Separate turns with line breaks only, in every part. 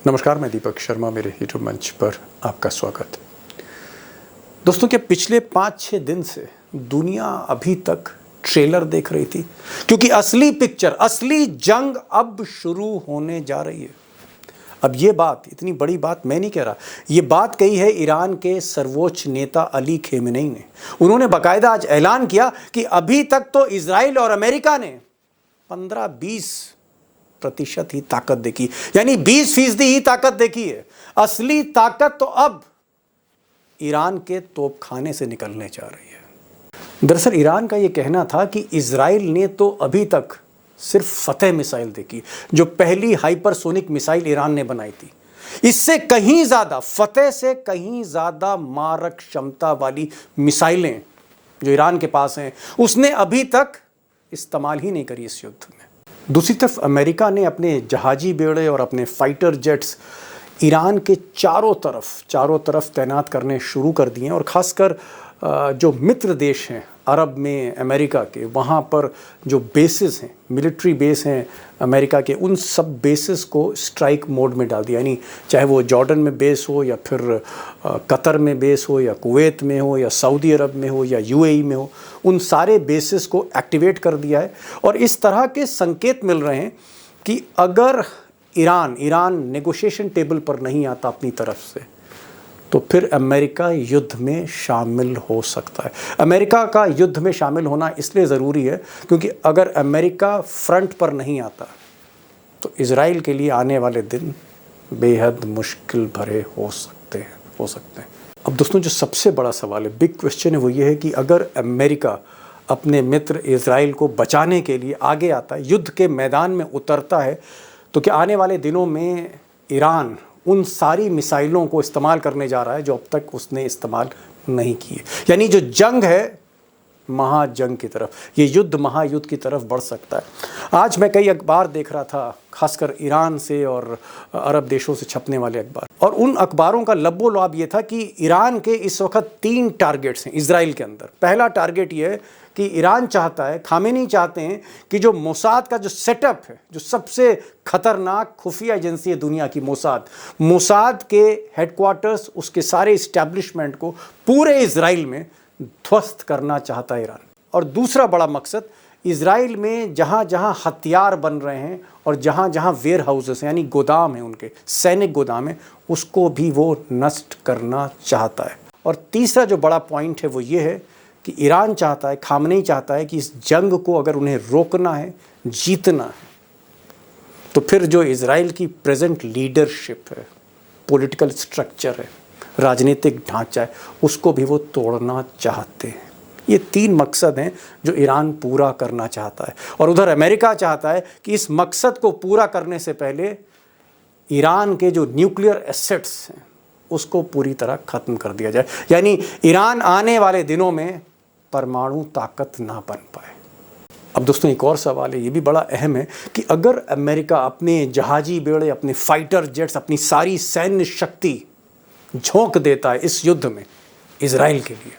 नमस्कार, मैं दीपक शर्मा, मेरे यूट्यूब मंच पर आपका स्वागत। दोस्तों, क्या पिछले 5-6 दिन से दुनिया अभी तक ट्रेलर देख रही थी? क्योंकि असली पिक्चर, असली जंग अब शुरू होने जा रही है। अब ये बात, इतनी बड़ी बात मैं नहीं कह रहा, ये बात कही है ईरान के सर्वोच्च नेता अली खेमेनेई ने। उन्होंने बाकायदा आज ऐलान किया कि अभी तक तो इजराइल और अमेरिका ने 15-20% ही ताकत देखी, यानी 20% ही ताकत देखी है। असली ताकत तो अब ईरान के तोपखाने से निकलने जा रही है। दरअसल ईरान का यह कहना था कि इजराइल ने तो अभी तक सिर्फ फतेह मिसाइल देखी, जो पहली हाइपरसोनिक मिसाइल ईरान ने बनाई थी। इससे कहीं ज्यादा, फतेह से कहीं ज्यादा मारक क्षमता वाली मिसाइलें जो ईरान के पास हैं, उसने अभी तक इस्तेमाल ही नहीं करी इस युद्ध में। दूसरी तरफ अमेरिका ने अपने जहाजी बेड़े और अपने फाइटर जेट्स ईरान के चारों तरफ तैनात करने शुरू कर दिए हैं। और ख़ासकर जो मित्र देश हैं अरब में अमेरिका के, वहाँ पर जो बेसेस हैं, मिलिट्री बेस हैं अमेरिका के, उन सब बेसेस को स्ट्राइक मोड में डाल दिया। यानी चाहे वो जॉर्डन में बेस हो या फिर कतर में बेस हो या कुवैत में हो या सऊदी अरब में हो या यूएई में हो, उन सारे बेसिस को एक्टिवेट कर दिया है। और इस तरह के संकेत मिल रहे हैं कि अगर ईरान नेगोशिएशन टेबल पर नहीं आता अपनी तरफ से, तो फिर अमेरिका युद्ध में शामिल हो सकता है। अमेरिका का युद्ध में शामिल होना इसलिए ज़रूरी है क्योंकि अगर अमेरिका फ्रंट पर नहीं आता तो इजराइल के लिए आने वाले दिन बेहद मुश्किल भरे हो सकते हैं। अब दोस्तों, जो सबसे बड़ा सवाल है, बिग क्वेश्चन है, वो ये है कि अगर अमेरिका अपने मित्र इजराइल को बचाने के लिए आगे आता है, युद्ध के मैदान में उतरता है, तो क्या आने वाले दिनों में ईरान उन सारी मिसाइलों को इस्तेमाल करने जा रहा है जो अब तक उसने इस्तेमाल नहीं किए? यानी जो जंग है महाजंग की तरफ, ये युद्ध महायुद्ध की तरफ बढ़ सकता है। आज मैं कई अखबार देख रहा था, खासकर ईरान से और अरब देशों से छपने वाले अखबार, और उन अखबारों का लब्बो-लुआब ये था कि ईरान के इस वक्त 3 टारगेट्स हैं इजराइल के अंदर। पहला टारगेट ये है कि ईरान चाहता है, खामेनी चाहते हैं कि जो मोसाद का जो सेटअप है, जो सबसे खतरनाक खुफिया एजेंसी है दुनिया की, मोसाद के हेडक्वार्टर्स, उसके सारे इस्टेब्लिशमेंट को पूरे इजराइल में ध्वस्त करना चाहता है ईरान। और दूसरा बड़ा मकसद, इजराइल में जहाँ जहाँ हथियार बन रहे हैं और जहाँ जहाँ वेयर हाउसेस हैं, यानी गोदाम हैं उनके, सैनिक गोदाम है, उसको भी वो नष्ट करना चाहता है। और तीसरा जो बड़ा पॉइंट है वो ये है कि ईरान चाहता है, खामनेई चाहता है कि इस जंग को अगर उन्हें रोकना है, जीतना है, तो फिर जो इजराइल की प्रेजेंट लीडरशिप है, पॉलिटिकल स्ट्रक्चर है, राजनीतिक ढांचा है, उसको भी वो तोड़ना चाहते हैं। ये 3 मकसद हैं जो ईरान पूरा करना चाहता है। और उधर अमेरिका चाहता है कि इस मकसद को पूरा करने से पहले ईरान के जो न्यूक्लियर एसेट्स हैं उसको पूरी तरह ख़त्म कर दिया जाए, यानी ईरान आने वाले दिनों में परमाणु ताकत ना बन पाए। अब दोस्तों, एक और सवाल है, ये भी बड़ा अहम है, कि अगर अमेरिका अपने जहाजी बेड़े, अपने फाइटर जेट्स, अपनी सारी सैन्य शक्ति झोंक देता है इस युद्ध में इजराइल के लिए,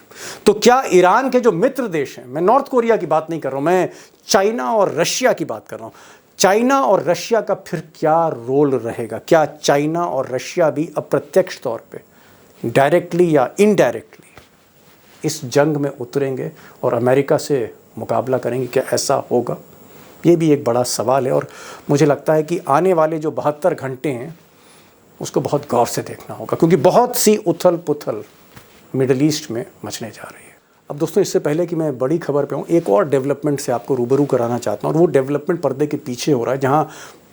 तो क्या ईरान के जो मित्र देश हैं, मैं नॉर्थ कोरिया की बात नहीं कर रहा हूं, मैं चाइना और रशिया की बात कर रहा हूं, चाइना और रशिया का फिर क्या रोल रहेगा? क्या चाइना और रशिया भी अप्रत्यक्ष तौर पे, डायरेक्टली या इनडायरेक्टली, इस जंग में उतरेंगे और अमेरिका से मुकाबला करेंगे? क्या ऐसा होगा? ये भी एक बड़ा सवाल है। और मुझे लगता है कि आने वाले जो 72 घंटे हैं उसको बहुत गौर से देखना होगा, क्योंकि बहुत सी उथल पुथल मिडल ईस्ट में मचने जा रही है। अब दोस्तों, इससे पहले कि मैं बड़ी खबर पे हूँ, एक और डेवलपमेंट से आपको रूबरू कराना चाहता हूँ, और वो डेवलपमेंट पर्दे के पीछे हो रहा है, जहाँ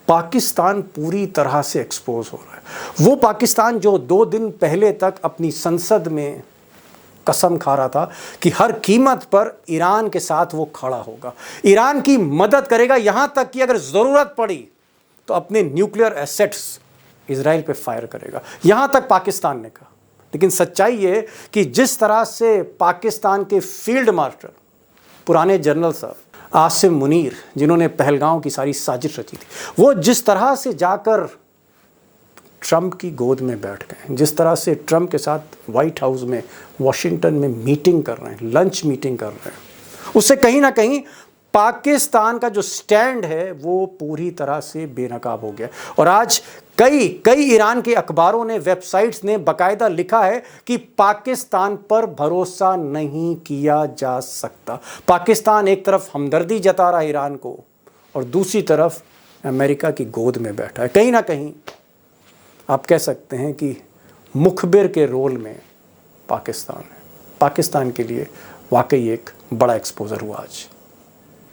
पाकिस्तान पूरी तरह से एक्सपोज हो रहा है। वो पाकिस्तान जो 2 दिन पहले तक अपनी संसद में कसम खा रहा था कि हर कीमत पर ईरान के साथ वो खड़ा होगा, ईरान की मदद करेगा, यहां तक कि अगर जरूरत पड़ी तो अपने न्यूक्लियर एसेट्स इजराइल पे फायर करेगा, यहां तक पाकिस्तान ने कहा। लेकिन सच्चाई ये कि जिस तरह से पाकिस्तान के फील्ड मार्शल, पुराने जनरल साहब आसिम मुनीर, जिन्होंने पहलगांव की सारी साजिश रची थी, वो जिस तरह से जाकर ट्रंप की गोद में बैठ गए, जिस तरह से ट्रंप के साथ व्हाइट हाउस में, वॉशिंगटन में मीटिंग कर रहे हैं, लंच मीटिंग कर रहे हैं, उससे कहीं ना कहीं पाकिस्तान का जो स्टैंड है वो पूरी तरह से बेनकाब हो गया। और आज कई कई ईरान के अखबारों ने, वेबसाइट्स ने बाकायदा लिखा है कि पाकिस्तान पर भरोसा नहीं किया जा सकता। पाकिस्तान एक तरफ हमदर्दी जता रहा है ईरान को और दूसरी तरफ अमेरिका की गोद में बैठा है। कहीं ना कहीं आप कह सकते हैं कि मुखबिर के रोल में पाकिस्तान है। पाकिस्तान के लिए वाकई एक बड़ा एक्सपोजर हुआ आज।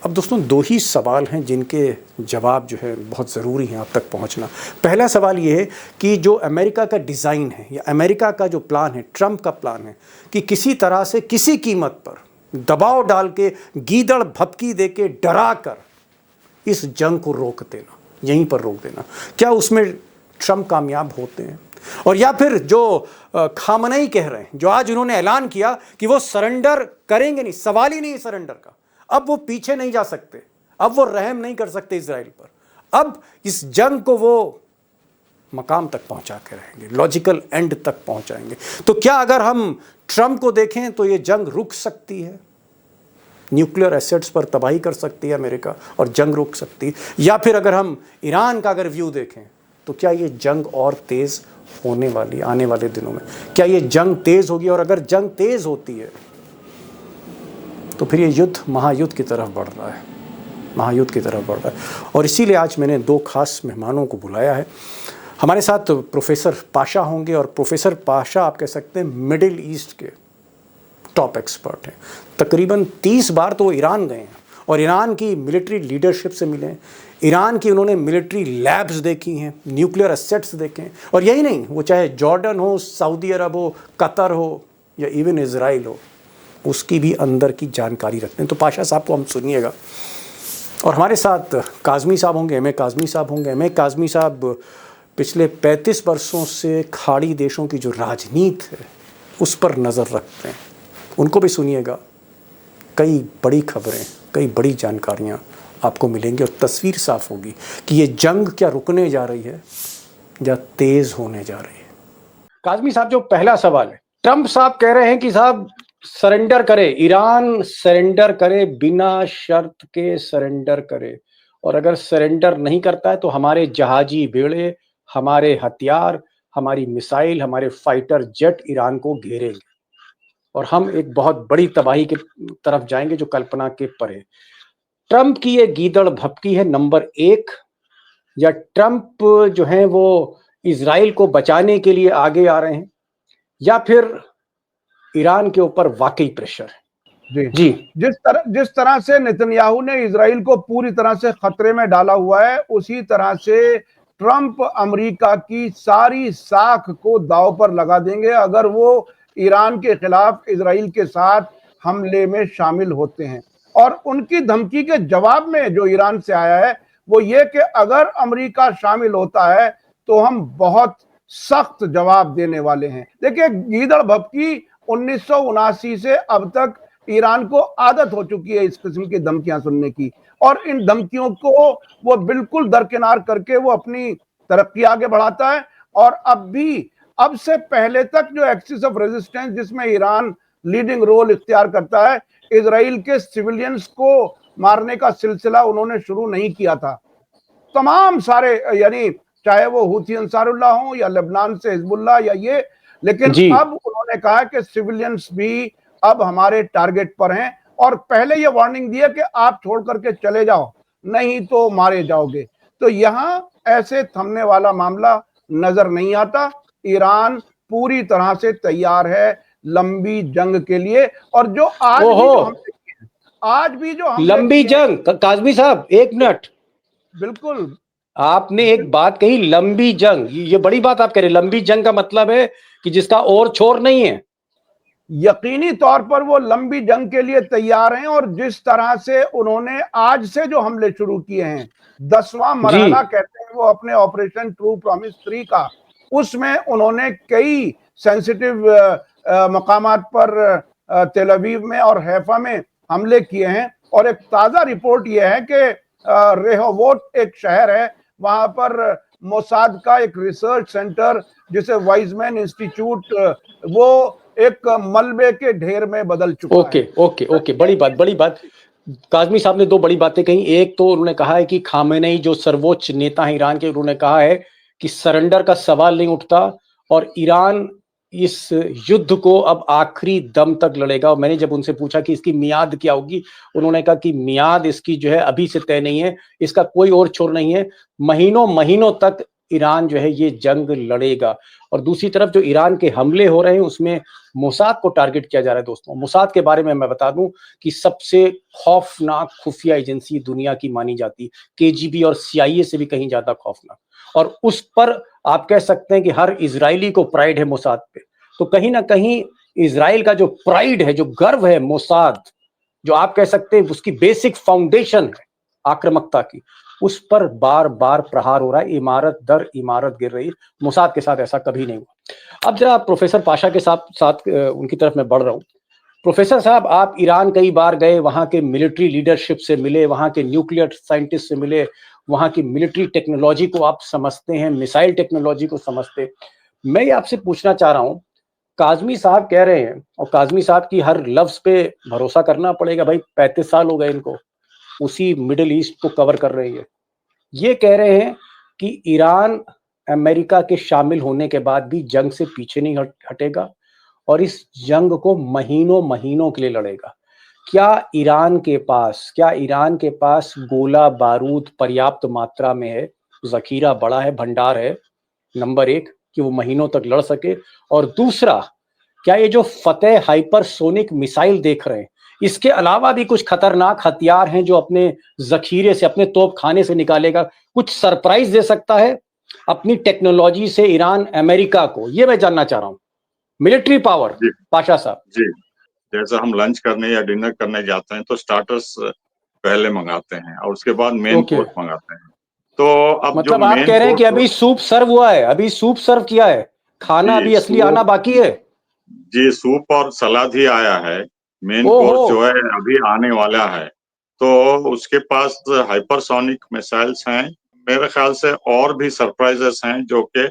अब दोस्तों, दो ही सवाल हैं जिनके जवाब जो है बहुत ज़रूरी हैं आप तक पहुंचना। पहला सवाल ये है कि जो अमेरिका का डिज़ाइन है या अमेरिका का जो प्लान है, ट्रंप का प्लान है कि किसी तरह से किसी कीमत पर दबाव डाल के, गीदड़ भपकी दे के, डरा कर इस जंग को रोक देना, यहीं पर रोक देना, क्या उसमें ट्रंप कामयाब होते हैं? और या फिर जो खामनेई कह रहे हैं, जो आज उन्होंने ऐलान किया कि वो सरेंडर करेंगे नहीं, सवाल ही नहीं सरेंडर का, अब वो पीछे नहीं जा सकते, अब वो रहम नहीं कर सकते इजराइल पर, अब इस जंग को वो मकाम तक पहुंचा के रहेंगे, लॉजिकल एंड तक पहुंचाएंगे। तो क्या अगर हम ट्रंप को देखें तो ये जंग रुक सकती है, न्यूक्लियर एसेट्स पर तबाही कर सकती है अमेरिका और जंग रुक सकती है? या फिर अगर हम ईरान का अगर व्यू देखें तो क्या ये जंग और तेज़ होने वाली, आने वाले दिनों में क्या ये जंग तेज़ होगी? और अगर जंग तेज़ होती है तो फिर ये युद्ध महायुद्ध की तरफ बढ़ रहा है, महायुद्ध की तरफ बढ़ रहा है। और इसीलिए आज मैंने दो खास मेहमानों को बुलाया है। हमारे साथ प्रोफेसर पाशा होंगे और प्रोफेसर पाशा आप कह सकते हैं मिडिल ईस्ट के टॉप एक्सपर्ट हैं। तकरीबन 30 बार तो वो ईरान गए हैं और ईरान की मिलिट्री लीडरशिप से मिले हैं, ईरान की उन्होंने मिलिट्री लैब्स देखी हैं, न्यूक्लियर एसेट्स देखे हैं। और यही नहीं, वो चाहे जॉर्डन हो, सऊदी अरब हो, कतर हो या इवन इज़राइल हो, उसकी भी अंदर की जानकारी रखते हैं। तो पाशा साहब को हम सुनिएगा। और हमारे साथ काज़मी साहब होंगे, एम ए काज़मी साहब होंगे। एम ए काज़मी साहब पिछले 35 वर्षों से खाड़ी देशों की जो राजनीति है उस पर नज़र रखते हैं, उनको भी सुनिएगा। कई बड़ी खबरें, कई बड़ी जानकारियाँ आपको मिलेंगी और तस्वीर साफ होगी कि ये जंग क्या रुकने जा रही है या तेज़ होने जा रही है। काज़मी साहब, जो पहला सवाल है, ट्रंप साहब कह रहे हैं कि साहब सरेंडर करे, ईरान सरेंडर करे, बिना शर्त के सरेंडर करे, और अगर सरेंडर नहीं करता है तो हमारे जहाजी बेड़े, हमारे हथियार, हमारी मिसाइल, हमारे फाइटर जेट ईरान को घेरेंगे और हम एक बहुत बड़ी तबाही की तरफ जाएंगे जो कल्पना के परे। ट्रंप की ये गीदड़ भपकी है नंबर 1, या ट्रंप जो है वो इजराइल को बचाने के लिए आगे आ रहे हैं, या फिर ईरान के ऊपर वाकई प्रेशर है? जी,
जिस तरह से नेतन्याहू ने इजराइल को पूरी तरह से खतरे में डाला हुआ है, उसी तरह से ट्रंप अमेरिका की सारी साख को दांव पर लगा देंगे अगर वो ईरान के खिलाफ इजराइल के साथ हमले में शामिल होते हैं। और उनकी धमकी के जवाब में जो ईरान से आया है वो ये कि अगर अमेरिका शामिल होता है तो हम बहुत सख्त जवाब देने वाले हैं। देखिए, गीदड़ भपकी 1979 से अब तक ईरान को आदत हो चुकी है इस किस्म की धमकियां सुनने की, और इन धमकियों को वो बिल्कुल दरकिनार करके वो अपनी तरक्की आगे बढ़ाता है। और अब से पहले तक जो एक्सिस ऑफ रेजिस्टेंस जिसमें ईरान लीडिंग रोल इख्तियार करता है, इजराइल के सिविलियंस को मारने का सिलसिला उन्होंने शुरू नहीं किया था। तमाम सारे, यानी चाहे वो हुती अंसारुल्लाह हो या लेबनान से हिजबुल्लाह या ये, लेकिन अब उन्होंने कहा कि सिविलियंस भी अब हमारे टारगेट पर हैं और पहले ये वार्निंग दी है कि आप छोड़ करके चले जाओ, नहीं तो मारे जाओगे। तो यहां ऐसे थमने वाला मामला नजर नहीं आता। ईरान पूरी तरह से तैयार है लंबी जंग के लिए। और जो आज भी जो हम
लंबी जंग, काज़मी साहब एक मिनट,
बिल्कुल
आपने एक बात कही, लंबी जंग, ये बड़ी बात आप कह रहे हैं। लंबी जंग का मतलब है कि जिसका और छोर नहीं है।
यकीनी तौर पर वो लंबी जंग के लिए तैयार हैं। और जिस तरह से उन्होंने आज से जो हमले शुरू किए हैं, 10वां मरहला कहते हैं वो अपने ऑपरेशन ट्रू प्रॉमिस 3 का, उसमें उन्होंने कई सेंसिटिव मकामात पर तेल अवीव में और हैफा में हमले किए हैं। और एक ताजा रिपोर्ट यह है कि रेहोवोट एक शहर है, वहां पर मोसाद का एक रिसर्च सेंटर जिसे वाइजमैन इंस्टीट्यूट, वो एक मलबे के ढेर में बदल चुका है।
ओके, बड़ी बात। काज़मी साहब ने दो बड़ी बातें कही। एक तो उन्होंने कहा है कि खामेनेई जो सर्वोच्च नेता हैं ईरान के, उन्होंने कहा है कि सरेंडर का सवाल नहीं उठता और ईरान इस युद्ध को अब आखिरी दम तक लड़ेगा। और मैंने जब उनसे पूछा कि इसकी मियाद क्या होगी, उन्होंने कहा कि मियाद इसकी जो है अभी से तय नहीं है, इसका कोई और छोर नहीं है, महीनों महीनों तक ईरान जो है ये जंग लड़ेगा। और दूसरी तरफ जो ईरान के हमले हो रहे हैं उसमें मोसाद को टारगेट किया जा रहा है। दोस्तों, मोसाद के बारे में मैं बता दूं कि सबसे खौफनाक खुफिया एजेंसी दुनिया की मानी जाती, केजीबी और सीआईए से भी कहीं ज्यादा खौफनाक। और उस पर आप कह सकते हैं कि हर इजरायली को प्राइड है मोसाद पे। तो कहीं ना कहीं इजराइल का जो प्राइड है, जो गर्व है मोसाद, जो आप कह सकते हैं उसकी बेसिक फाउंडेशन है आक्रामकता की, उस पर बार बार प्रहार हो रहा है, इमारत दर इमारत गिर रही है। मोसाद के साथ ऐसा कभी नहीं हुआ। अब जरा प्रोफेसर पाशा के साथ साथ उनकी तरफ मैं बढ़ रहा हूँ। प्रोफेसर साहब, आप ईरान कई बार गए, वहां के मिलिट्री लीडरशिप से मिले, वहां के न्यूक्लियर साइंटिस्ट से मिले, वहां की मिलिट्री टेक्नोलॉजी को आप समझते हैं, मिसाइल टेक्नोलॉजी को समझते। मैं ये आपसे पूछना चाह रहा हूँ, काजमी साहब कह रहे हैं, और काजमी साहब की हर लफ्ज पे भरोसा करना पड़ेगा भाई, 35 साल हो गए इनको, उसी मिडिल ईस्ट को कवर कर रहे हैं। ये कह रहे हैं कि ईरान अमेरिका के शामिल होने के बाद भी जंग से पीछे नहीं हटेगा और इस जंग को महीनों महीनों के लिए लड़ेगा। क्या ईरान के पास गोला बारूद पर्याप्त मात्रा में है, जखीरा बड़ा है, भंडार है, नंबर एक, कि वो महीनों तक लड़ सके? और दूसरा, क्या ये जो फतेह हाइपरसोनिक मिसाइल देख रहे हैं, इसके अलावा भी कुछ खतरनाक हथियार हैं जो अपने जखीरे से, अपने तोपखाने से निकालेगा, कुछ सरप्राइज दे सकता है अपनी टेक्नोलॉजी से ईरान अमेरिका को? ये मैं जानना चाह रहा हूं, मिलिट्री पावर।
जी
पाशा साहब
जी। जैसे हम लंच करने या डिनर करने जाते हैं तो स्टार्टर्स पहले मंगाते हैं और उसके बाद मेन
ओके,
कोर्स मंगाते हैं। तो अब जो
मतलब आप
मेन
कह रहे हैं कि
कोर्स,
अभी सूप सर्व हुआ है, अभी सूप सर्व किया है, खाना
जी
अभी असली आना
सूप,
बाकी है?
जी सूप और सलाद ही आया है। मेन
ओहो,
कोर्स जो है अभी आने वाला है। तो उसके पास हाइपरसोनिक मिसाइल्स हैं। मेरे ख्याल से और भी सरप्राइजेस हैं जो कि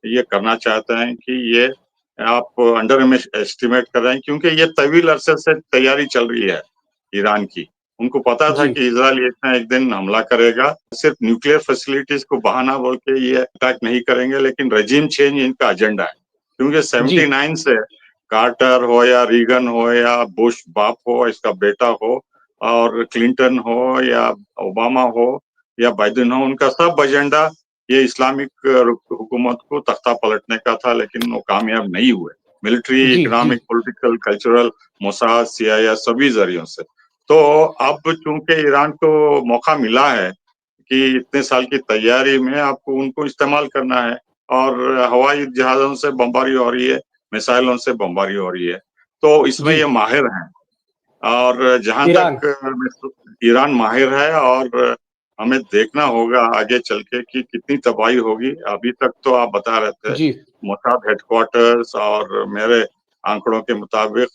ये करना चाहते हैं कि ये आप अंडर एस्टिमेट कर रहे हैं, क्योंकि ये तवील अरसे से तैयारी चल रही है ईरान की। उनको पता था
जी
कि इजराइल एक दिन हमला करेगा। सिर्फ न्यूक्लियर फैसिलिटीज को बहाना बोल के ये अटैक नहीं करेंगे, लेकिन रेजिम चेंज इनका एजेंडा है। क्योंकि
जी
79 से कार्टर हो या रीगन हो या बुश बाप हो, इसका बेटा हो, और क्लिंटन हो या ओबामा हो या बाइडेन हो, उनका सब एजेंडा ये इस्लामिक हुकूमत को तख्ता पलटने का था, लेकिन वो कामयाब नहीं हुए। मिलिट्री,
जी जी
economic, political, cultural, Mossad, CIA सभी जरियों से। तो अब चूंकि ईरान को मौका मिला है कि इतने साल की तैयारी में आपको उनको इस्तेमाल करना है, और हवाई जहाजों से बमबारी हो रही है, मिसाइलों से बमबारी हो रही है, तो इसमें
जी,
ये माहिर हैं। और जहां
ईरान,
तक ईरान माहिर है, और हमें देखना होगा आगे चल के कि कितनी तबाही होगी। अभी तक तो आप बता रहे थे
जी
मोसाद हेडक्वार्टर्स, और मेरे आंकड़ों के मुताबिक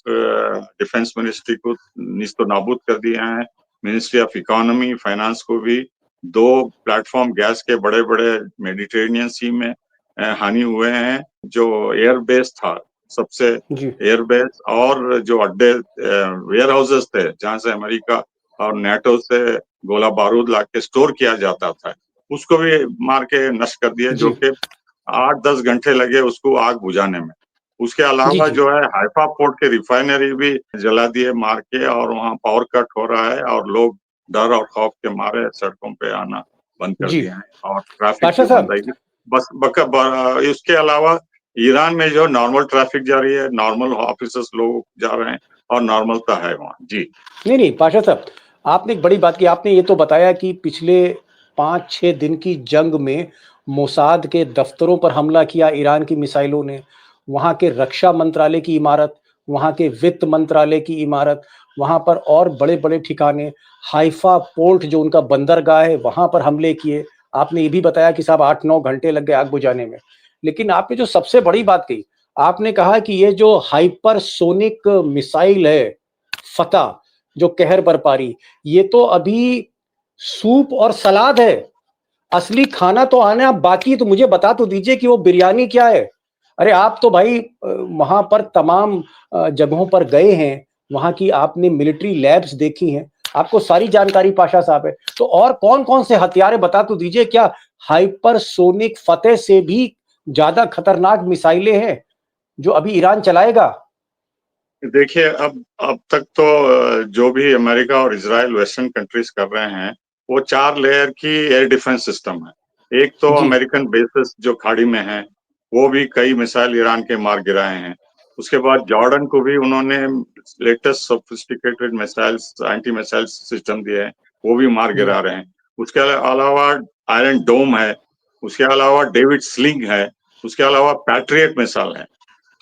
डिफेंस मिनिस्ट्री को निस्तो नाबूद कर दिया है। मिनिस्ट्री ऑफ इकोनॉमी, फाइनेंस को भी 2 प्लेटफॉर्म गैस के बड़े बड़े मेडिटेरेनियन सी में हानि हुए हैं। जो एयर बेस था, सबसे
जी
एयरबेस, और जो अड्डे, वेयर हाउसेस थे जहां से अमेरिका और नेटो से गोला बारूद ला के स्टोर किया जाता था, उसको भी मार के नष्ट कर दिया,
जी
जो कि 8-10 घंटे लगे उसको आग बुझाने में। उसके
जी
अलावा
जी
जो है हाइफा पोर्ट के रिफाइनरी भी जला दिए मार के, और वहाँ पावर कट हो रहा है और लोग डर और खौफ के मारे सड़कों पे आना बंद कर
जी।
दिए हैं, और ट्रैफिक
पाशा
भी बंद
साहब,
रहेगी। बस इसके अलावा ईरान में जो नॉर्मल ट्रैफिक जा रही है, नॉर्मल ऑफिसर्स लोग जा रहे हैं, और नॉर्मलता है वहाँ। जी
नहीं नहीं पाशा साहब, आपने एक बड़ी बात की, आपने ये तो बताया कि पिछले 5-6 दिन की जंग में मोसाद के दफ्तरों पर हमला किया ईरान की मिसाइलों ने, वहाँ के रक्षा मंत्रालय की इमारत, वहाँ के वित्त मंत्रालय की इमारत, वहाँ पर और बड़े बड़े ठिकाने, हाइफा पोर्ट जो उनका बंदरगाह है वहाँ पर हमले किए। आपने ये भी बताया कि साहब 8-9 घंटे लग गए आग बुझाने में। लेकिन आपने जो सबसे बड़ी बात कही, आपने कहा कि ये जो हाइपरसोनिक मिसाइल है फतह, जो कहर बरपा रही, ये तो अभी सूप और सलाद है, असली खाना तो आना बाकी। तो मुझे बता तो दीजिए कि वो बिरयानी क्या है? अरे आप तो भाई वहां पर तमाम जगहों पर गए हैं, वहां की आपने मिलिट्री लैब्स देखी हैं, आपको सारी जानकारी पाशा साहब है। तो और कौन कौन से हथियार है बता तो दीजिए, क्या हाइपरसोनिक फतेह से भी ज्यादा खतरनाक मिसाइलें हैं जो अभी ईरान चलाएगा?
देखिए, अब तक तो जो भी अमेरिका और इज़राइल वेस्टर्न कंट्रीज कर रहे हैं, वो 4 लेयर की एयर डिफेंस सिस्टम है। एक तो
जी।
अमेरिकन बेसेस जो खाड़ी में हैं, वो भी कई मिसाइल ईरान के मार गिराए हैं। उसके बाद जॉर्डन को भी उन्होंने latest sophisticated missiles, anti missile system दिए हैं, वो भी मार
जी।
गिरा रहे हैं। उसके अलावा आयरन डोम है, उसके अलावा डेविड स्लिंग है, उसके अलावा पैट्रियट मिसाइल है।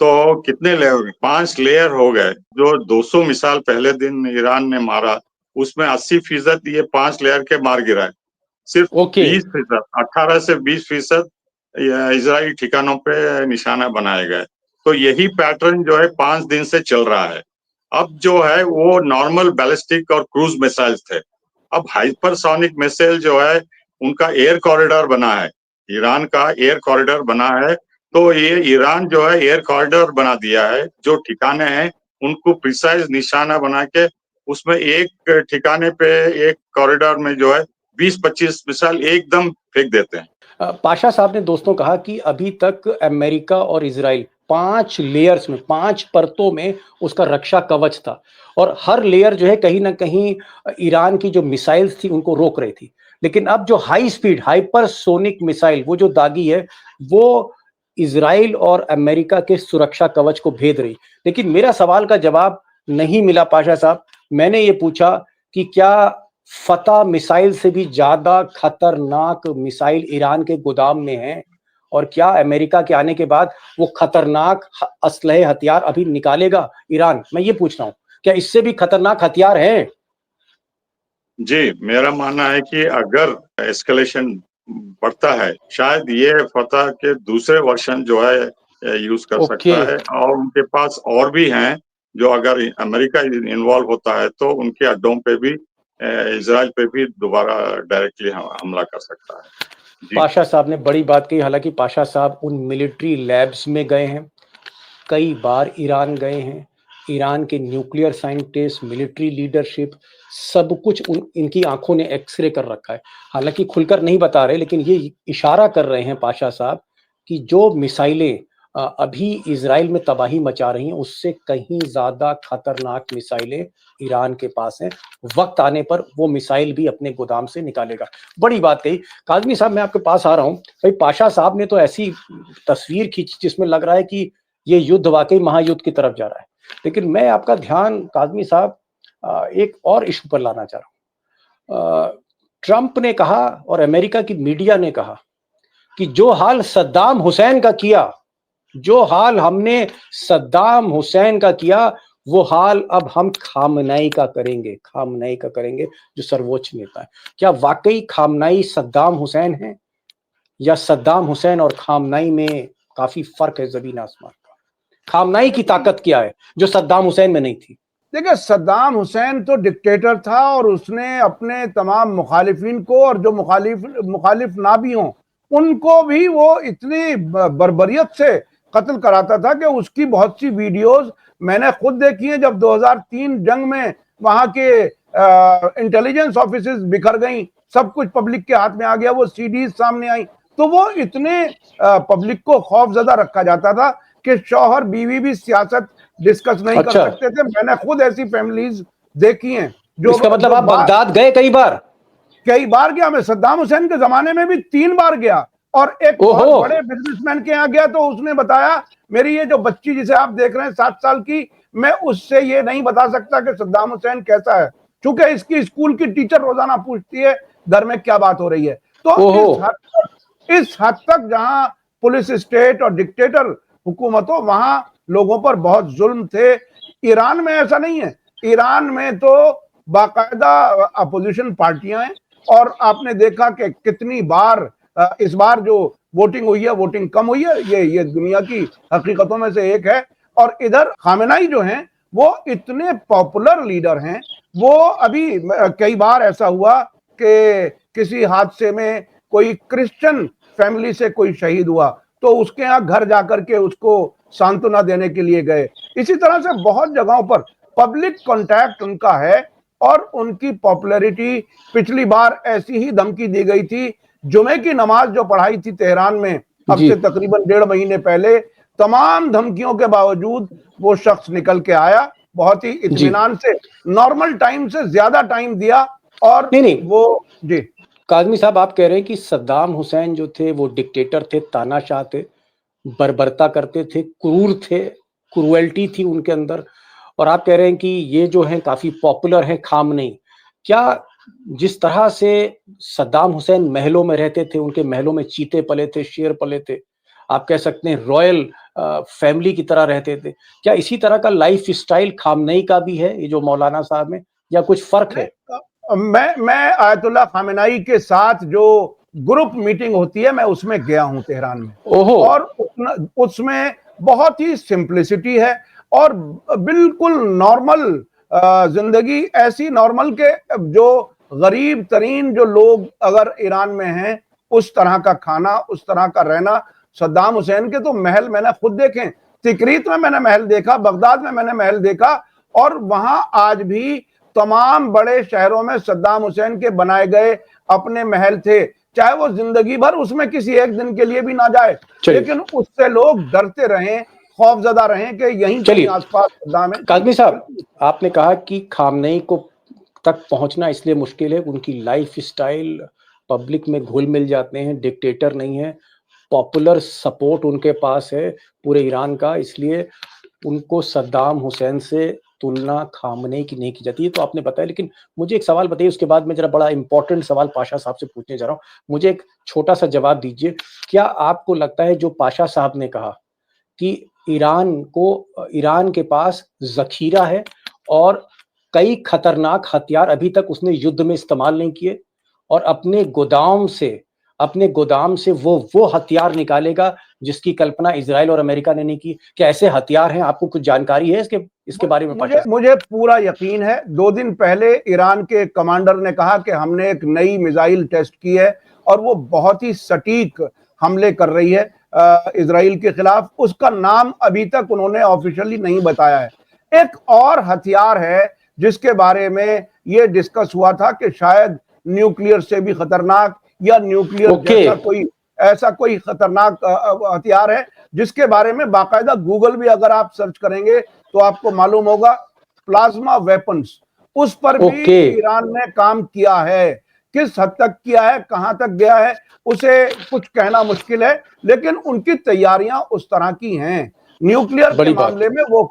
तो कितने लेयर, 5 लेयर हो गए। जो 200 मिसाइल पहले दिन ईरान ने मारा, उसमें 80% ये 5 लेयर के मार गिराए। सिर्फ
ओके।
20%, 18 से 20% इजरायली ठिकानों पे निशाना बनाए गए। तो यही पैटर्न जो है 5 दिन से चल रहा है। अब जो है वो नॉर्मल बैलिस्टिक और क्रूज मिसाइल्स थे। अब हाइपरसोनिक मिसाइल जो है, उनका एयर कॉरिडोर बना है। ईरान का एयर कॉरिडोर बना है। तो ये ईरान जो है एयर कॉरिडोर बना दिया है। जो ठिकाने हैं, उनको प्रिसाइज निशाना बना के उसमें एक ठिकाने पे, एक कॉरिडोर में जो है 20-25 मिसाइल एकदम फेंक देते हैं।
पाशा साहब ने दोस्तों कहा कि अभी तक अमेरिका और इजराइल 5 लेयर्स में, 5 परतों में उसका रक्षा कवच था और हर लेयर जो है कहीं ना कहीं ईरान की जो मिसाइल्स थी उनको रोक रही थी। लेकिन अब जो हाई स्पीड हाइपरसोनिक मिसाइल, वो जो दागी है, वो इजराइल और अमेरिका के सुरक्षा कवच को भेद रही। लेकिन मेरा सवाल का जवाब नहीं मिला पाशा साहब। मैंने ये पूछा कि क्या फतह मिसाइल से भी ज्यादा खतरनाक मिसाइल ईरान के गोदाम में है, और क्या अमेरिका के आने के बाद वो खतरनाक असलहे हथियार अभी निकालेगा ईरान? मैं ये पूछ रहा हूं, क्या इससे भी खतरनाक हथियार हैं?
जी, मेरा मानना है कि अगर एस्केलेशन बढ़ता है, शायद ये फतह के दूसरे वर्जन जो है यूज कर
ओके।
सकता है। और उनके पास और भी हैं, जो अगर अमेरिका इन्वॉल्व होता है तो उनके अड्डों पे भी, इजराइल पे भी दोबारा डायरेक्टली हमला कर सकता है। जी।
पाशा साहब ने बड़ी बात कही। हालांकि पाशा साहब उन मिलिट्री लैब्स में गए हैं, कई बार ईरान गए हैं। ईरान के न्यूक्लियर साइंटिस्ट, मिलिट्री लीडरशिप, सब कुछ इनकी आंखों ने एक्सरे कर रखा है। हालांकि खुलकर नहीं बता रहे, लेकिन ये इशारा कर रहे हैं पाशा साहब कि जो मिसाइलें अभी इजराइल में तबाही मचा रही हैं, उससे कहीं ज्यादा खतरनाक मिसाइलें ईरान के पास हैं। वक्त आने पर वो मिसाइल भी अपने गोदाम से निकालेगा। बड़ी बात कही। काजमी साहब, मैं आपके पास आ रहा हूं। भाई, पाशा साहब ने तो ऐसी तस्वीर खींची जिसमें लग रहा है कि ये युद्ध वाकई महायुद्ध की तरफ जा रहा है। लेकिन मैं आपका ध्यान काजमी साहब एक और इशू पर लाना चाह रहा हूं। ट्रंप ने कहा और अमेरिका की मीडिया ने कहा कि जो हाल सद्दाम हुसैन का किया, जो हाल हमने सद्दाम हुसैन का किया, वो हाल अब हम खामनाई का करेंगे। खामनाई का करेंगे, जो सर्वोच्च नेता है। क्या वाकई खामनाई सद्दाम हुसैन है, या सद्दाम हुसैन और खामनाई में काफी फर्क है, जमीन आसमान का? खामनाई की ताकत क्या है जो सद्दाम हुसैन में नहीं थी?
देखिए, सद्दाम हुसैन तो डिक्टेटर था और उसने अपने तमाम मुखालिफिन को, और जो मुखालिफ ना भी हों, उनको भी वो इतनी बर्बरियत से कत्ल कराता था कि उसकी बहुत सी वीडियोस मैंने खुद देखी हैं। जब 2003 जंग में वहां के इंटेलिजेंस ऑफिसर्स बिखर गई, सब कुछ पब्लिक के हाथ में आ गया, वो सीडीज सामने आई, तो वो इतने पब्लिक को खौफजदा रखा जाता था कि शौहर बीवी भी सियासत डिस्कस नहीं कर सकते थे। मैंने खुद ऐसी फैमिलीज देखी हैं। जो
इसका मतलब
जो
आप बगदाद गए कई बार?
कई बार गया मैं। सद्दाम हुसैन के जमाने में भी 3 बार गया, और एक बहुत बड़े बिजनेसमैन के यहाँ गया, तो उसने बताया, मेरी ये जो बच्ची जिसे आप देख रहे हैं 7 साल की, मैं उससे ये नहीं बता सकता कि सद्दाम हुसैन कैसा है, क्योंकि इसकी स्कूल की टीचर रोजाना पूछती है घर में क्या बात हो रही है। तो इस हद तक जहां पुलिस स्टेट और डिक्टेटर हुकूमत हो, वहां लोगों पर बहुत जुल्म थे। ईरान में ऐसा नहीं है। ईरान में तो बाकायदा अपोजिशन पार्टियां हैं, और आपने देखा कि कितनी बार इस बार जो वोटिंग हुई है, वोटिंग कम हुई है। ये दुनिया की हकीकतों में से एक है। और इधर खामेनाई जो हैं, वो इतने पॉपुलर लीडर हैं। वो अभी कई बार ऐसा हुआ कि किसी हादसे में कोई क्रिश्चियन फैमिली से कोई शहीद हुआ, तो उसके यहाँ घर जाकर के उसको सांत्वना देने के लिए गए। इसी तरह से बहुत जगहों पर पब्लिक कांटेक्ट उनका है, और उनकी पॉपुलैरिटी, पिछली बार ऐसी ही धमकी दी गई थी, जुमे की नमाज जो पढ़ाई थी तेहरान में अब
जी
से तकरीबन 1.5 महीने पहले, तमाम धमकियों के बावजूद वो शख्स निकल के आया, बहुत ही
जी।
इत्मीनान से, नॉर्मल टाइम से ज्यादा टाइम दिया और
नहीं नहीं,
वो जी
काजमी साहब आप कह रहे हैं कि सद्दाम हुसैन जो थे वो डिक्टेटर थे, तानाशाह थे, बर्बरता करते थे, क्रूर थे, क्रूएल्टी थी उनके अंदर, और आप कह रहे हैं कि ये जो है काफी पॉपुलर है खामनेई। क्या जिस तरह से सद्दाम हुसैन महलों में रहते थे, उनके महलों में चीते पले थे, शेर पले थे, आप कह सकते हैं रॉयल फैमिली की तरह रहते थे, क्या इसी तरह का लाइफ स्टाइल खामनेई का भी है, ये जो मौलाना साहब में, या कुछ फर्क है?
मैं आयतुल्लाह खामेनेई के साथ जो ग्रुप मीटिंग होती है मैं उसमें गया हूं तेहरान में,
ओहो।
और उसमें बहुत ही सिंप्लिसिटी है और बिल्कुल नॉर्मल जिंदगी, ऐसी नॉर्मल के जो गरीब तरीन जो लोग अगर ईरान में हैं, उस तरह का खाना, उस तरह का रहना। सद्दाम हुसैन के तो महल मैंने खुद देखे, तिकरीत में मैंने महल देखा, बगदाद में मैंने महल देखा, और वहां आज भी तमाम बड़े शहरों में सद्दाम हुसैन के बनाए गए अपने महल थे, चाहे वो जिंदगी भर उसमें किसी एक दिन के लिए भी ना जाए, लेकिन उससे लोग डरते रहें, खौफजदा रहें कि यहीं कहीं आसपास सद्दाम है।
काज़मी साहब, आपने कहा कि खामनेई को तक पहुंचना इसलिए मुश्किल है, उनकी लाइफ स्टाइल पब्लिक में घुल मिल जाते हैं, डिक्टेटर नहीं है, पॉपुलर सपोर्ट उनके पास है पूरे ईरान का, इसलिए उनको सद्दाम हुसैन से तुलना खामनेई की नहीं की जाती है। तो आपने बताया, लेकिन मुझे एक सवाल बताइए, उसके बाद मैं जरा बड़ा इंपॉर्टेंट सवाल पाशा साहब से पूछने जा रहा हूँ, मुझे एक छोटा सा जवाब दीजिए। क्या आपको लगता है जो पाशा साहब ने कहा कि ईरान के पास जखीरा है और कई खतरनाक हथियार अभी तक उसने युद्ध में इस्तेमाल नहीं किए, और अपने गोदाम से वो हथियार निकालेगा जिसकी कल्पना इजराइल और अमेरिका ने नहीं की? क्या ऐसे हथियार हैं? आपको कुछ जानकारी है इसके बारे में?
मुझे पूरा यकीन है। 2 दिन पहले ईरान के कमांडर ने कहा कि हमने एक नई मिसाइल टेस्ट की है और वो बहुत ही सटीक हमले कर रही है इजराइल के खिलाफ। उसका नाम अभी तक उन्होंने ऑफिशियली नहीं बताया है। एक और हथियार है जिसके बारे में ये डिस्कस हुआ था कि शायद न्यूक्लियर से भी खतरनाक, या न्यूक्लियर जैसा ऐसा कोई खतरनाक हथियार है जिसके बारे में बाकायदा गूगल भी अगर आप सर्च करेंगे तो आपको मालूम होगा, प्लाज्मा वेपन्स, उस पर भी ईरान ने काम किया है। किस हद तक किया है, कहां तक गया है, उसे कुछ कहना मुश्किल है, लेकिन उनकी तैयारियां उस तरह की हैं। न्यूक्लियर के मामले में वो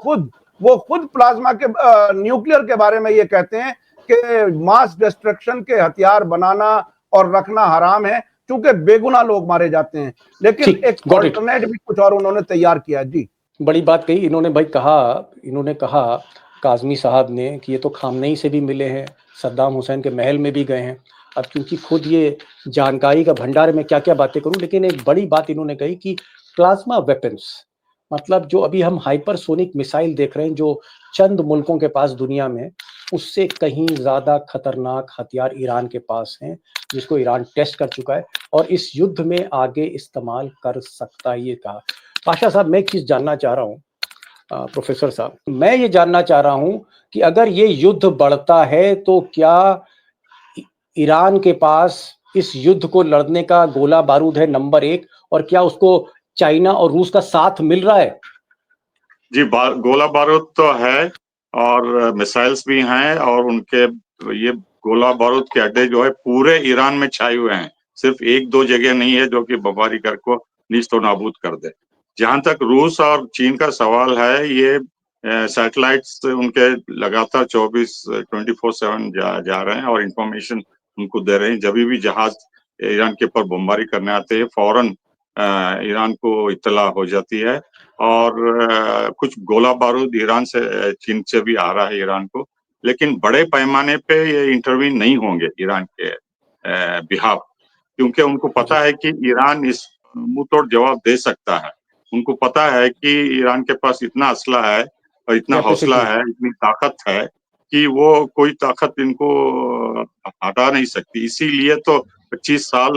खुद प्लाज्मा के न्यूक्लियर के बारे में ये कहते हैं कि मास डिस्ट्रक्शन के हथियार बनाना और रखना हराम है, क्योंकि बेगुनाह लोग मारे जाते हैं, लेकिन एक ऑल्टरनेट भी कुछ और उन्होंने तैयार किया। जी,
बड़ी बात कही इन्होंने कहा काज़मी साहब ने कि ये तो खामनेई से भी मिले हैं, सद्दाम हुसैन के महल में भी गए हैं। अब क्योंकि खुद ये जानकारी का भंडार है, मैं क्या क्या बातें करूं, लेकिन एक बड़ी बात इन्होंने कही कि प्लाज्मा वेपन्स, मतलब जो अभी हम हाइपरसोनिक मिसाइल देख रहे हैं जो चंद मुल्कों के पास दुनिया में, उससे कहीं ज्यादा खतरनाक हथियार ईरान के पास हैं, जिसको ईरान टेस्ट कर चुका है और इस युद्ध में आगे इस्तेमाल कर सकता है। ये कहा। पाशा साहब, मैं एक चीज जानना चाह रहा हूँ, प्रोफेसर साहब, मैं ये जानना चाह रहा हूं कि अगर ये युद्ध बढ़ता है तो क्या ईरान के पास इस युद्ध को लड़ने का गोला बारूद है, नंबर एक, और क्या उसको चाइना और रूस का साथ मिल रहा है?
जी, गोला बारूद तो है और मिसाइल्स भी हैं, और उनके ये गोला बारूद के अड्डे जो है पूरे ईरान में छाए हुए हैं। सिर्फ एक दो जगह नहीं है जो कि बमबारी कर को नीस्तो नाबूद कर दे। जहां तक रूस और चीन का सवाल है, ये सैटेलाइट्स उनके लगातार 24/7 जा रहे हैं और इंफॉर्मेशन उनको दे रहे हैं। जब भी जहाज ईरान के ऊपर बमबारी करने आते हैं, फौरन ईरान को इत्तला हो जाती है, और कुछ गोला बारूद ईरान से, चीन से भी आ रहा है ईरान को, लेकिन बड़े पैमाने पे ये इंटरवीन नहीं होंगे ईरान के बिहाफ, क्योंकि उनको पता है कि ईरान इस मुंह तोड़ जवाब दे सकता है। उनको पता है कि ईरान के पास इतना असला है और इतना हौसला है, इतनी ताकत है कि वो कोई ताकत इनको हटा नहीं सकती। इसीलिए तो 25 साल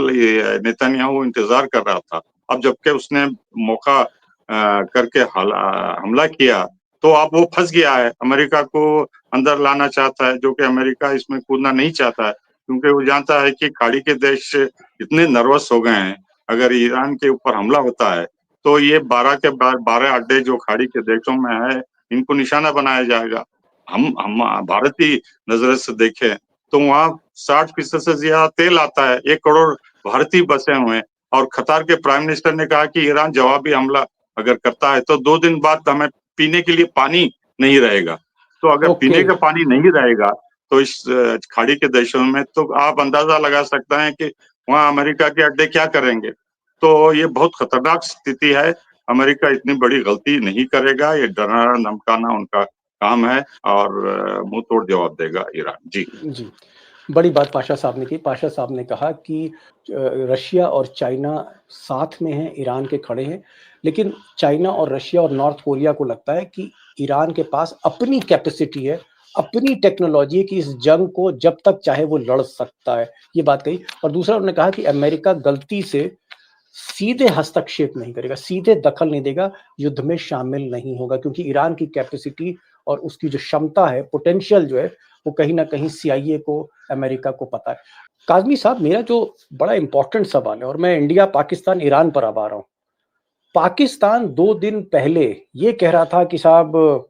नेतन्याहू इंतजार कर रहा था। अब जबकि उसने मौका करके हमला किया, तो अब वो फंस गया है। अमेरिका को अंदर लाना चाहता है, जो कि अमेरिका इसमें कूदना नहीं चाहता है, क्योंकि वो जानता है कि खाड़ी के देश इतने नर्वस हो गए हैं, अगर ईरान के ऊपर हमला होता है, तो ये 12 के 12 अड्डे जो खाड़ी के देशों में है, इनको निशाना बनाया जाएगा। हम भारतीय नज़र से देखें, तो वहाँ 60% से ज़्यादा तेल आता है, 1 करोड़ भारतीय बसे हुए हैं और कतार के प्राइम मिनिस्टर ने कहा कि ईरान जवाबी हमला अगर करता है, तो 2 दिन बाद हमें पीने के लिए पानी नहीं रहेगा। तो अगर
ओके।
पीने का पानी नहीं रहेगा, तो इस खाड़ी के देशों में, तो आप अंदाज़ा लगा सकते हैं कि वहाँ अमेरिका के अड्डे क्या करेंगे। तो ये बहुत खतरनाक स्थिति है। अमेरिका इतनी बड़ी गलती नहीं करेगा, ये डराना-धमकाना उनका काम है और मुँह तोड़ जवाब देगा ईरान। जी।
जी, बड़ी बात पाशा साहब ने की। पाशा साहब ने कहा कि रशिया और चाइना साथ में हैं, ईरान के खड़े हैं, लेकिन चाइना और रशिया और नॉर्थ कोरिया को लगता है कि ईरान के पास अपनी कैपेसिटी है, अपनी टेक्नोलॉजी है कि इस जंग को जब तक चाहे वो लड़ सकता है, ये बात कही। और दूसरा उन्होंने कहा कि अमेरिका गलती से सीधे हस्तक्षेप नहीं करेगा, सीधे दखल नहीं देगा, युद्ध में शामिल नहीं होगा, क्योंकि ईरान की कैपेसिटी और उसकी जो क्षमता है, पोटेंशियल जो है, वो कहीं ना कहीं सीआईए को, अमेरिका को पता है। काज़मी साहब, मेरा जो बड़ा इंपॉर्टेंट सवाल है, और मैं इंडिया, पाकिस्तान, ईरान पर अब आ रहा हूँ। पाकिस्तान 2 दिन पहले ये कह रहा था कि साहब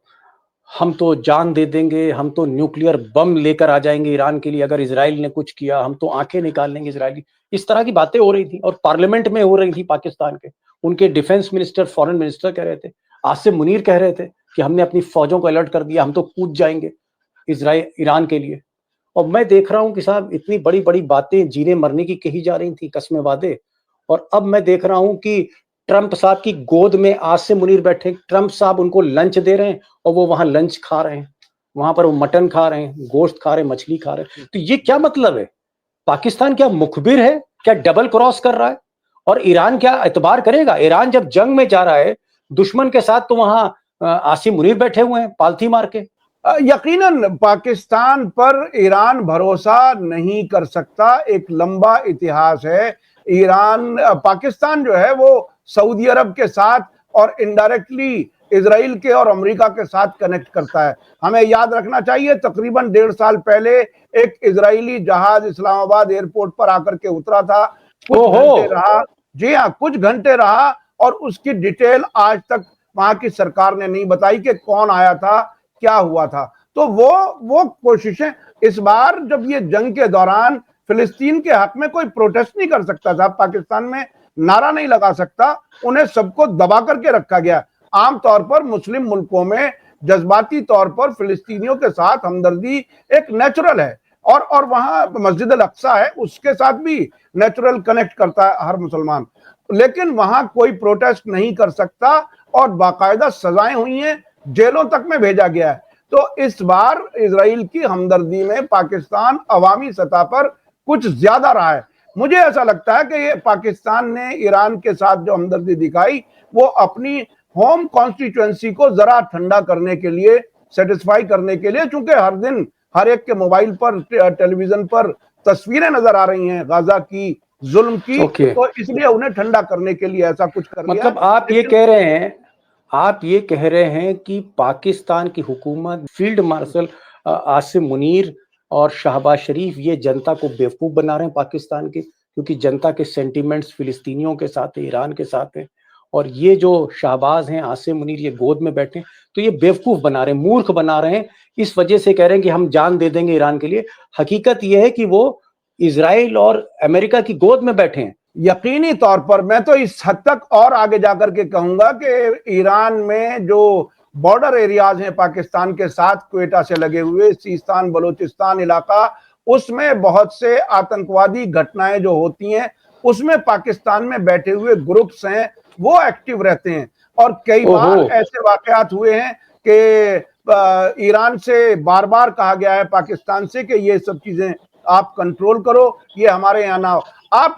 हम तो जान दे देंगे, हम तो न्यूक्लियर बम लेकर आ जाएंगे ईरान के लिए, अगर इजराइल ने कुछ किया हम तो आंखें निकाल लेंगे इजरायली। इस तरह की बातें हो रही थी और पार्लियामेंट में हो रही थी पाकिस्तान के। उनके डिफेंस मिनिस्टर, फॉरेन मिनिस्टर कह रहे थे, आसिम मुनीर कह रहे थे कि हमने अपनी फौजों को अलर्ट कर दिया, हम तो कूद जाएंगे इजराइल ईरान के लिए। और मैं देख रहा हूं कि साहब इतनी बड़ी बड़ी बातें जीने मरने की कही जा रही थी, कस्में वादे, और अब मैं देख रहा हूं कि ट्रंप साहब की गोद में आसिम मुनीर बैठे, ट्रंप साहब उनको लंच दे रहे हैं और वो वहां लंच खा रहे हैं, वहां पर वो मटन खा रहे हैं, गोश्त खा रहे हैं, मछली खा रहे हैं। तो ये क्या मतलब है? पाकिस्तान क्या मुखबिर है? क्या डबल क्रॉस कर रहा है? और ईरान क्या एतबार करेगा? ईरान जब जंग में जा रहा है दुश्मन के साथ, तो वहां आसिम मुनीर बैठे हुए हैं पालथी मार के।
यकीनन पाकिस्तान पर ईरान भरोसा नहीं कर सकता, एक लंबा इतिहास है। ईरान पाकिस्तान जो है वो सऊदी अरब के साथ और इनडायरेक्टली इजराइल के और अमेरिका के साथ कनेक्ट करता है। हमें याद रखना चाहिए तकरीबन 1.5 साल पहले एक इजरायली जहाज इस्लामाबाद एयरपोर्ट पर आकर के उतरा था, कुछ घंटे रहा। जी हाँ, कुछ घंटे रहा और उसकी डिटेल आज तक वहां की सरकार ने नहीं बताई कि कौन आया था, क्या हुआ था। तो वो कोशिशें, इस बार जब ये जंग के दौरान फिलिस्तीन के हक में कोई प्रोटेस्ट नहीं कर सकता था, पाकिस्तान में नारा नहीं लगा सकता, उन्हें सबको दबा करके रखा गया। आमतौर पर मुस्लिम मुल्कों में जज्बाती तौर पर फिलिस्तीनियों के साथ हमदर्दी एक नेचुरल है, और वहां मस्जिद अल अक्सा है, उसके साथ भी नेचुरल कनेक्ट करता है हर मुसलमान। लेकिन वहां कोई प्रोटेस्ट नहीं कर सकता और बाकायदा सजाएं हुई हैं, जेलों तक में भेजा गया है। तो इस बार इजराइल की हमदर्दी में पाकिस्तान अवामी सतह पर कुछ ज्यादा रहा है। मुझे ऐसा लगता है कि ये पाकिस्तान ने ईरान के साथ जो हमदर्दी दिखाई, वो अपनी होम कॉन्स्टिट्यूएंसी को जरा ठंडा करने के लिए, सेटिस्फाई करने के लिए, चूंकि हर दिन हर एक के मोबाइल पर, टेलीविजन पर तस्वीरें नजर आ रही हैं गाजा की, जुल्म की, तो इसलिए उन्हें ठंडा करने के लिए ऐसा कुछ कर लिया।
मतलब आप ये कह रहे हैं कि पाकिस्तान की हुकूमत, फील्ड मार्शल आसिम मुनीर और शहबाज शरीफ, ये जनता को बेवकूफ बना रहे हैं पाकिस्तान के, क्योंकि जनता के सेंटिमेंट्स फिलिस्तीनियों के साथ है, ईरान के साथ है, और ये जो शहबाज हैं, आसिम मुनीर, ये गोद में बैठे, तो ये बेवकूफ बना रहे हैं, मूर्ख बना रहे हैं, इस वजह से कह रहे हैं कि हम जान दे देंगे ईरान के लिए। हकीकत यह है कि वो इजराइल और अमेरिका की गोद में बैठे हैं।
यकीनी तौर पर मैं तो इस हद तक और आगे जाकर के कहूंगा कि ईरान में जो बॉर्डर एरियाज हैं पाकिस्तान के साथ, क्वेटा से लगे हुए सीस्तान बलोचिस्तान इलाका, उसमें बहुत से आतंकवादी घटनाएं जो होती हैं, उसमें पाकिस्तान में बैठे हुए ग्रुप्स हैं, वो एक्टिव रहते हैं। और कई बार ऐसे वाकयात हुए हैं कि ईरान से बार बार कहा गया है पाकिस्तान से कि ये सब चीजें आप कंट्रोल करो, ये हमारे यहाँ ना हो। आप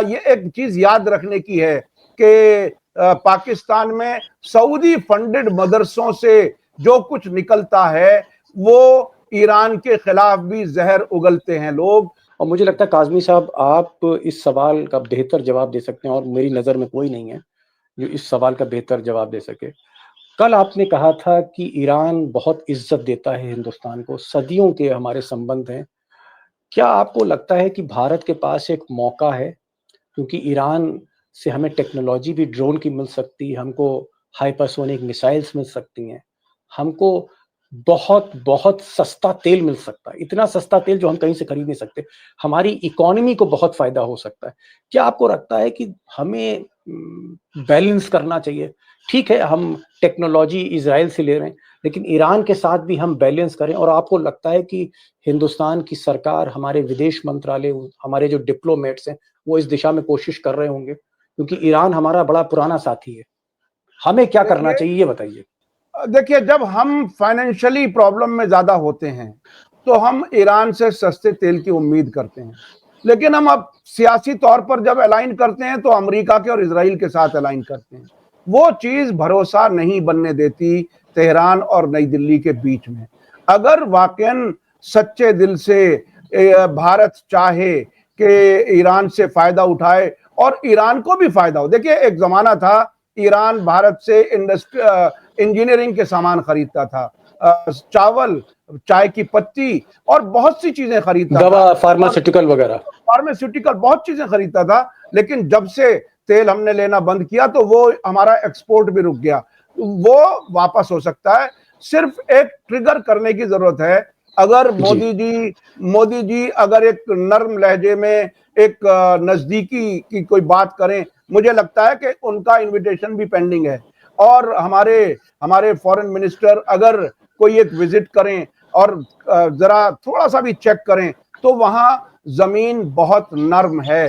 ये एक चीज याद रखने की है कि पाकिस्तान में सऊदी फंडेड मदरसों से जो कुछ निकलता है वो ईरान के खिलाफ भी जहर उगलते हैं लोग।
और मुझे लगता है काज़मी साहब, आप इस सवाल का बेहतर जवाब दे सकते हैं, और मेरी नज़र में कोई नहीं है जो इस सवाल का बेहतर जवाब दे सके। कल आपने कहा था कि ईरान बहुत इज्जत देता है हिंदुस्तान को, सदियों के हमारे संबंध हैं। क्या आपको लगता है कि भारत के पास एक मौका है, क्योंकि ईरान से हमें टेक्नोलॉजी भी ड्रोन की मिल सकती है, हमको हाइपरसोनिक मिसाइल्स मिल सकती हैं, हमको बहुत बहुत सस्ता तेल मिल सकता है, इतना सस्ता तेल जो हम कहीं से खरीद नहीं सकते। हमारी इकोनॉमी को बहुत फायदा हो सकता है। क्या आपको लगता है कि हमें बैलेंस करना चाहिए? ठीक है, हम टेक्नोलॉजी इज़राइल से ले रहे हैं, लेकिन ईरान के साथ भी हम बैलेंस करें, और आपको लगता है कि हिंदुस्तान की सरकार, हमारे विदेश मंत्रालय, हमारे जो डिप्लोमेट्स हैं, वो इस दिशा में कोशिश कर रहे होंगे? क्योंकि ईरान हमारा बड़ा पुराना साथी है। हमें क्या करना चाहिए, ये बताइए?
देखिए, जब हम फाइनेंशियली प्रॉब्लम में ज्यादा होते हैं तो हम ईरान से सस्ते तेल की उम्मीद करते हैं, लेकिन हम अब सियासी तौर पर जब अलाइन करते हैं तो अमेरिका के और इजराइल के साथ अलाइन करते हैं। वो चीज भरोसा नहीं बनने देती तेहरान और नई दिल्ली के बीच में। अगर वाकई सच्चे दिल से भारत चाहे कि ईरान से फायदा उठाए और ईरान को भी फायदा हो। देखिए, एक जमाना था ईरान भारत से इंजीनियरिंग के सामान खरीदता था, चावल, चाय की पत्ती और बहुत सी चीजें खरीदता था,
दवा, फार्मास्यूटिकल वगैरह,
फार्मास्यूटिकल बहुत चीजें खरीदता था। लेकिन जब से तेल हमने लेना बंद किया तो वो हमारा एक्सपोर्ट भी रुक गया। वो वापस हो सकता है, सिर्फ एक ट्रिगर करने की जरूरत है। अगर मोदी जी अगर एक नर्म लहजे में एक नजदीकी की कोई बात करें, मुझे लगता है कि उनका इनविटेशन भी पेंडिंग है। और हमारे फॉरेन मिनिस्टर अगर कोई एक विजिट करें और जरा थोड़ा सा भी चेक करें तो वहां जमीन बहुत नर्म है।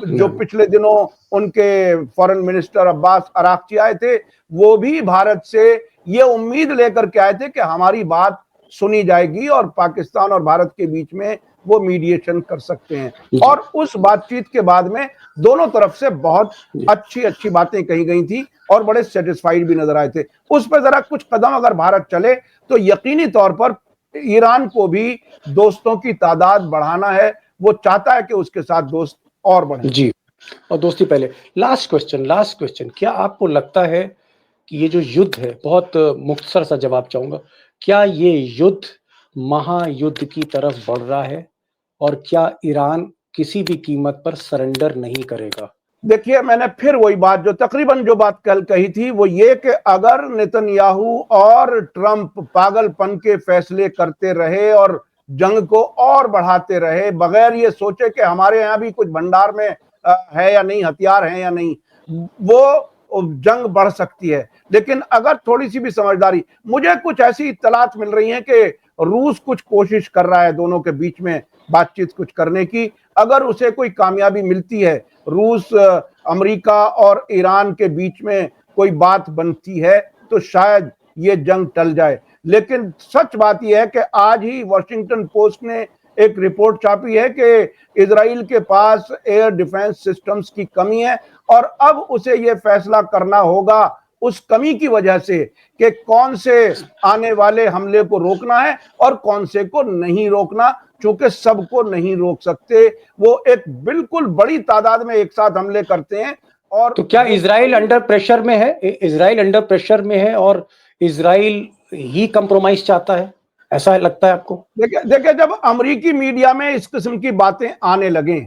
जो पिछले दिनों उनके फॉरेन मिनिस्टर अब्बास अराक्ची आए थे, वो भी भारत से ये उम्मीद लेकर के आए थे कि हमारी बात सुनी जाएगी और पाकिस्तान और भारत के बीच में वो मीडिएशन कर सकते हैं। और उस बातचीत के बाद में दोनों तरफ से बहुत अच्छी बातें कही गई थी और बड़े सेटिस्फाइड भी नजर आए थे। उस पर जरा कुछ कदम अगर भारत चले तो यकीनी तौर पर ईरान को भी दोस्तों की तादाद बढ़ाना है। वो चाहता है कि उसके साथ दोस्त और बढ़े।
जी, और दोस्ती पहले। लास्ट क्वेश्चन, क्या आपको लगता है कि ये जो युद्ध है, बहुत मुख्तसर सा जवाब चाहूंगा, क्या ये युद्ध महायुद्ध की तरफ बढ़ रहा है, और क्या ईरान किसी भी कीमत पर सरेंडर नहीं करेगा?
देखिए, मैंने फिर वही बात, जो तकरीबन जो बात कल कही थी, वो ये कि अगर नेतन्याहू और ट्रंप पागलपन के फैसले करते रहे और जंग को और बढ़ाते रहे बगैर ये सोचे कि हमारे यहाँ भी कुछ भंडार में है या नहीं, हथियार हैं या नहीं, वो जंग बढ़ सकती है। लेकिन अगर थोड़ी सी भी समझदारी, मुझे कुछ ऐसी इत्तलात मिल रही हैं कि रूस कुछ कोशिश कर रहा है दोनों के बीच में बातचीत कुछ करने की। अगर उसे कोई कामयाबी मिलती है, रूस, अमेरिका और ईरान के बीच में कोई बात बनती है, तो शायद ये जंग टल जाए। लेकिन सच बात यह है कि आज ही वॉशिंगटन पोस्ट ने एक रिपोर्ट छापी है कि इजराइल के पास एयर डिफेंस सिस्टम्स की कमी है और अब उसे यह फैसला करना होगा उस कमी की वजह से कि कौन से आने वाले हमले को रोकना है और कौन से को नहीं रोकना, क्योंकि सबको नहीं रोक सकते। वो एक बिल्कुल बड़ी तादाद में एक साथ हमले करते हैं। और
तो क्या इजराइल अंडर प्रेशर में है? इजराइल अंडर प्रेशर में है और इजराइल ही कंप्रोमाइज चाहता है, ऐसा लगता है आपको?
देखिए, जब अमेरिकी मीडिया में इस किस्म की बातें आने लगे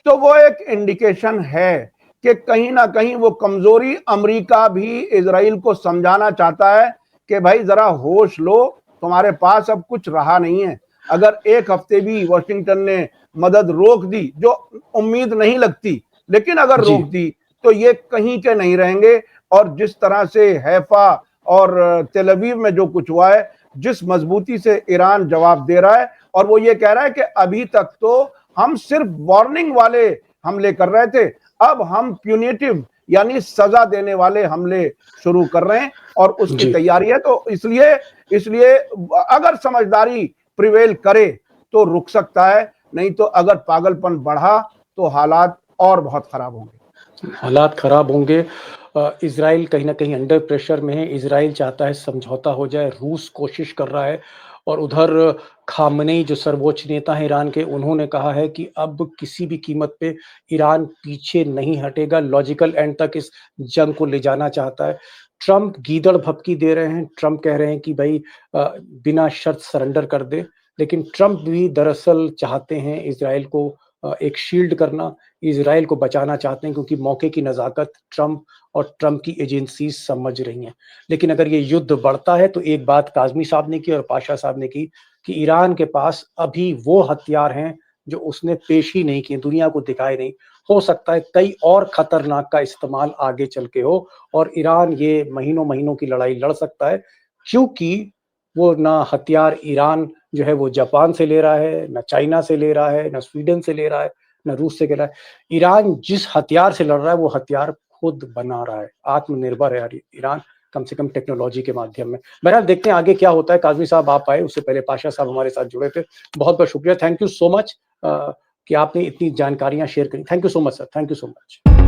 तो वो एक इंडिकेशन है कि कहीं ना कहीं वो कमजोरी अमेरिका भी इजराइल को समझाना चाहता है कि भाई जरा होश लो, तुम्हारे पास अब कुछ रहा नहीं है। अगर एक हफ्ते भी वॉशिंगटन ने मदद रोक दी, जो उम्मीद नहीं लगती, लेकिन अगर रोक दी तो ये कहीं के नहीं रहेंगे। और जिस तरह से हैफा और तेल अवीव में जो कुछ हुआ है, जिस मजबूती से ईरान जवाब दे रहा है, और वो ये कह रहा है कि अभी तक तो हम सिर्फ वार्निंग वाले हमले कर रहे थे, अब हम प्यूनिटिव यानी सजा देने वाले हमले शुरू कर रहे हैं और उसकी तैयारी है। तो इसलिए अगर समझदारी प्रिवेल करे तो रुक सकता है, नहीं तो अगर पागलपन बढ़ा तो हालात और बहुत खराब होंगे।
इजराइल कहीं ना कहीं अंडर प्रेशर में है। इजराइल चाहता है समझौता हो जाए, रूस कोशिश कर रहा है, और उधर खामनेई जो सर्वोच्च नेता है ईरान के, उन्होंने कहा है कि अब किसी भी कीमत पे ईरान पीछे नहीं हटेगा, लॉजिकल एंड तक इस जंग को ले जाना चाहता है। ट्रंप गीदड़ भभकी दे रहे हैं, ट्रंप कह रहे हैं कि भाई बिना शर्त सरेंडर कर दे, लेकिन ट्रंप भी दरअसल चाहते हैं इजराइल को एक शील्ड करना, इजराइल को बचाना चाहते हैं, क्योंकि मौके की नज़ाकत ट्रंप और ट्रंप की एजेंसी समझ रही हैं। लेकिन अगर ये युद्ध बढ़ता है तो एक बात काज़मी साहब ने की और पाशा साहब ने की कि ईरान के पास अभी वो हथियार हैं जो उसने पेश ही नहीं किए, दुनिया को दिखाए नहीं। हो सकता है कई और खतरनाक का इस्तेमाल आगे चल के हो और ईरान ये महीनों की लड़ाई लड़ सकता है, क्योंकि वो ना हथियार ईरान जो है वो जापान से ले रहा है, ना चाइना से ले रहा है, ना स्वीडन से ले रहा है, ना रूस से ले रहा है। ईरान जिस हथियार से लड़ रहा है वो हथियार खुद बना रहा है, आत्मनिर्भर है ईरान, कम से कम टेक्नोलॉजी के माध्यम में। बहरहाल देखते हैं आगे क्या होता है। काज़मी साहब आप आए, उससे पहले पाशा साहब हमारे साथ जुड़े थे। बहुत-बहुत शुक्रिया, थैंक यू सो मच कि आपने इतनी जानकारियाँ शेयर करी। Thank you so much sir, thank you so much.